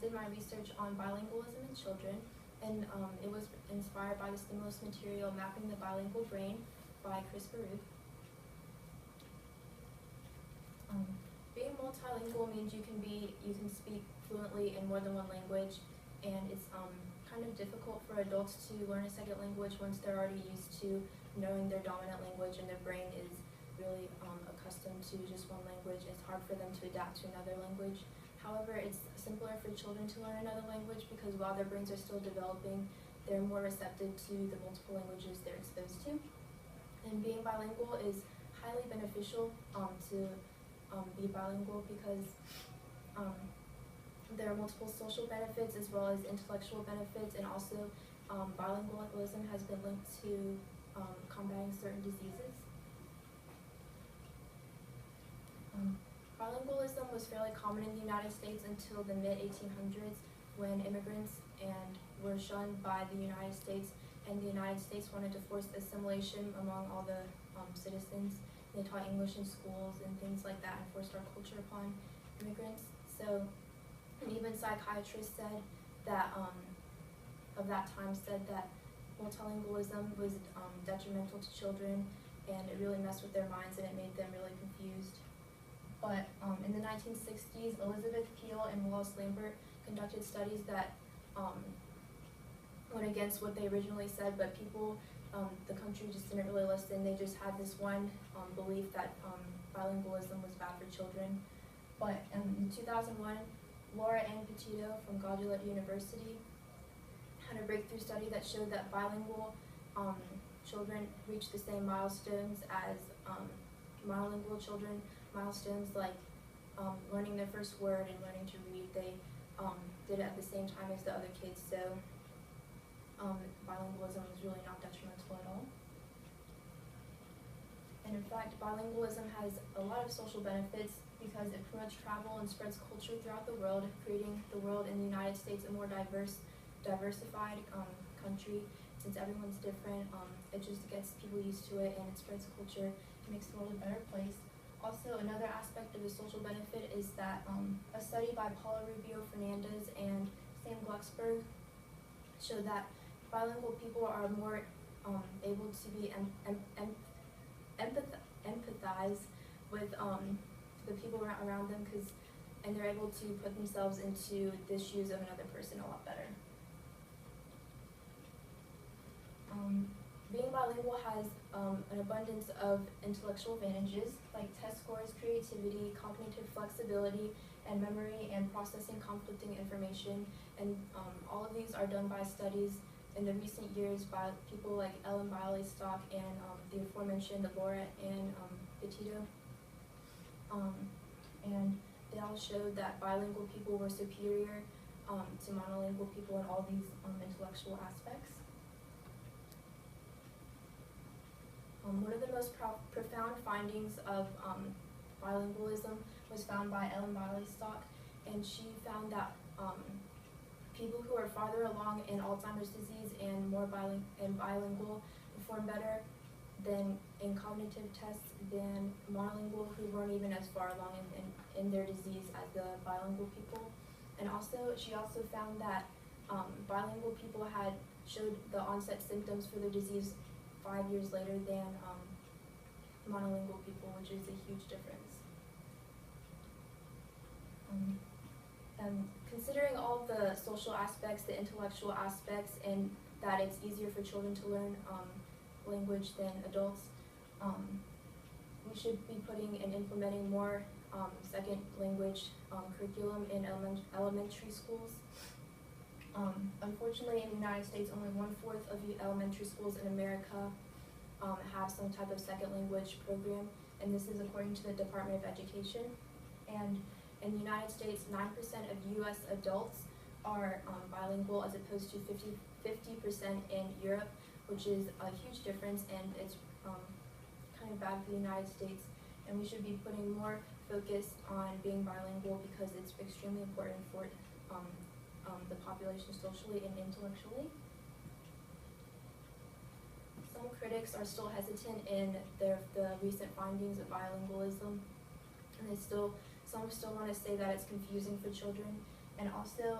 did my research on bilingualism in children, and it was inspired by the stimulus material Mapping the Bilingual Brain by Chris Baruch. Being multilingual means you can speak fluently in more than one language, and it's kind of difficult for adults to learn a second language once they're already used to knowing their dominant language and their brain is really accustomed to just one language. It's hard for them to adapt to another language. However, it's simpler for children to learn another language because while their brains are still developing, they're more receptive to the multiple languages they're exposed to. And being bilingual is highly beneficial to be bilingual because there are multiple social benefits as well as intellectual benefits, and also bilingualism has been linked to combating certain diseases. Bilingualism was fairly common in the United States until the mid-1800s when immigrants were shunned by the United States, and the United States wanted to force assimilation among all the citizens. They taught English in schools and things like that and forced our culture upon immigrants. So, and even psychiatrists said that, of that time said that multilingualism was detrimental to children, and it really messed with their minds and it made them really confused. But in the 1960s, Elizabeth Peel and Wallace Lambert conducted studies that went against what they originally said, but people, the country just didn't really listen. They just had this one belief that bilingualism was bad for children. But in 2001, Laura Ann Petito from Gallaudet University had a breakthrough study that showed that bilingual children reach the same milestones as monolingual children. Milestones like learning their first word and learning to read, they did it at the same time as the other kids, so bilingualism was really not detrimental at all. And in fact, bilingualism has a lot of social benefits because it promotes travel and spreads culture throughout the world, creating the world in the United States a more diversified country. Since everyone's different, it just gets people used to it and it spreads culture. It makes the world a better place. Also, another aspect of the social benefit is that a study by Paula Rubio Fernandez and Sam Glucksberg showed that bilingual people are more able to be empathize with the people around them, and they're able to put themselves into the shoes of another person a lot better. Being bilingual has an abundance of intellectual advantages like test scores, creativity, cognitive flexibility, and memory and processing conflicting information. And all of these are done by studies in the recent years by people like Ellen Bialystock and the aforementioned Laura Ann Petito. And they all showed that bilingual people were superior to monolingual people in all these intellectual aspects. One of the most profound findings of bilingualism was found by Ellen Bialystock, and she found that people who are farther along in Alzheimer's disease and more bilingual perform better than in cognitive tests than monolingual who weren't even as far along in their disease as the bilingual people. And also, she also found that bilingual people showed the onset symptoms for their disease 5 years later than monolingual people, which is a huge difference. Considering all the social aspects, the intellectual aspects, and that it's easier for children to learn language than adults, we should be putting and implementing more second language curriculum in elementary schools. Unfortunately, in the United States, only 1/4 of the elementary schools in America have some type of second language program, and this is according to the Department of Education. And in the United States, 9% of U.S. adults are bilingual as opposed to 50% in Europe, which is a huge difference, and it's kind of bad for the United States. And we should be putting more focus on being bilingual because it's extremely important for the population socially and intellectually. Some critics are still hesitant in the recent findings of bilingualism, and some still want to say that it's confusing for children. And also,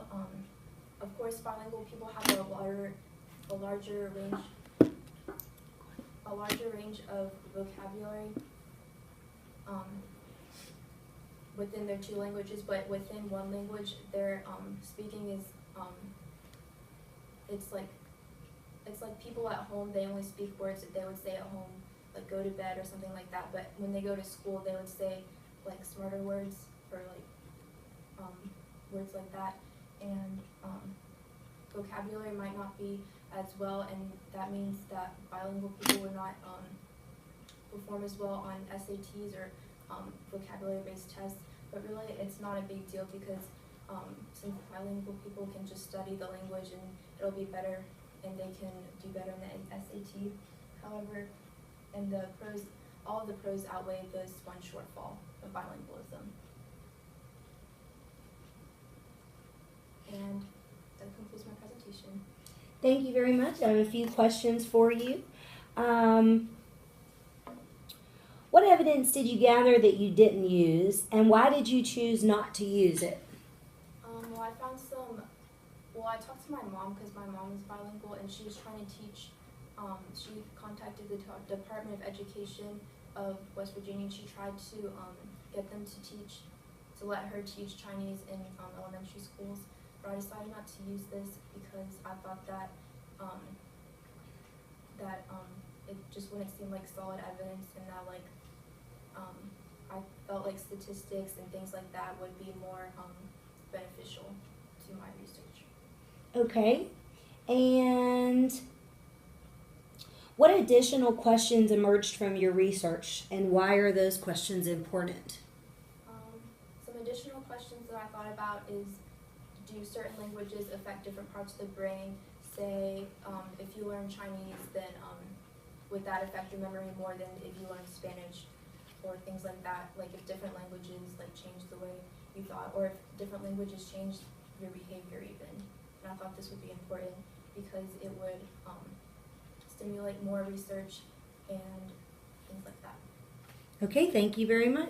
of course, bilingual people have a larger range of vocabulary within their two languages, but within one language, their speaking is it's like people at home, they only speak words that they would say at home, like go to bed or something like that. But when they go to school, they would say like smarter words or like words like that, and vocabulary might not be as well, and that means that bilingual people would not perform as well on SATs or vocabulary-based tests. But really, it's not a big deal because since bilingual people can just study the language and it'll be better, and they can do better in the SAT. However, and all of the pros outweigh this one shortfall of bilingualism. And that concludes my presentation. Thank you very much. I have a few questions for you. What evidence did you gather that you didn't use, and why did you choose not to use it? Well, I found some. Well, I talked to my mom because my mom is bilingual, and she was trying to teach. She contacted the Department of Education of West Virginia, and she tried to get them to let her teach Chinese in elementary schools. But I decided not to use this because I thought that it just wouldn't seem like solid evidence, and that I felt like statistics and things like that would be more beneficial to my research. Okay. And what additional questions emerged from your research, and why are those questions important? Some additional questions that I thought about is, do certain languages affect different parts of the brain? Say, if you learn Chinese, then would that affect your memory more than if you learn Spanish, or things like that? Like if different languages like change the way you thought, or if different languages change your behavior even. And I thought this would be important because it would stimulate more research and things like that. Okay, thank you very much.